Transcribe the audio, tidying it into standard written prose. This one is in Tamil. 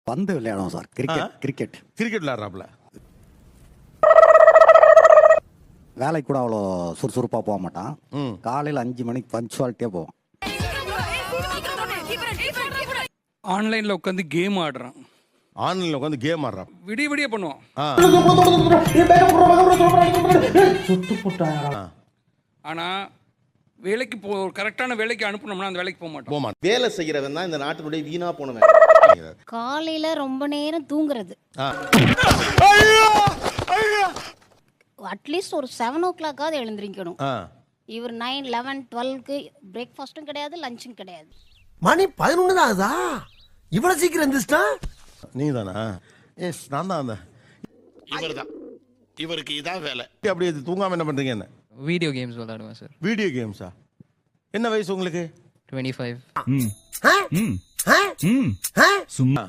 பந்து விளையாடுவோம் சார். கிரிக்கெட் விளையாடுறாப்ல. வேலைக்கு கூட அவ்வளோ சுறுசுறுப்பாக போக மாட்டான். காலையில் 5 மணிக்கு பஞ்சுவாலிட்டியாக போவோம். ஆன்லைன்ல உட்காந்து கேம் ஆடுறான். ஆன்லைன்ல உட்காந்து கேம் ஆடுறான். விடிய பண்ணுவான். ஆனா வேலைக்கு கரெக்டான வேலைக்கு அனுப்பணும்னா அந்த வேலைக்கு போக மாட்டோம். வேலை செய்யறவன் தான் இந்த நாட்டினுடைய வீணா போனவன். காலையில ரொம்ப நேரம் தூங்குறது. அட்லீஸ்ட் ஒரு 7 o'clock எழுந்திருக்கணும். இவர் 9, 11, 12க்கு பிரேக்ஃபாஸ்டும் கிடையாது, லஞ்சும் கிடையாது. மணி 11 தான் ஆகுதா? இவ்வளவு சீக்கிரம் எந்திரிச்சிட்டா? நீ தானா? எஸ், நான் தான். இவர்தான், இவருக்கு இதான் வேலை. அப்படியே தூங்காம என்ன பண்றீங்க? என்ன வீடியோ கேம்ஸ் விளையாடுவேன் சார். வீடியோ கேம்ஸா? என்ன வயசு உங்களுக்கு? 25. சும்மா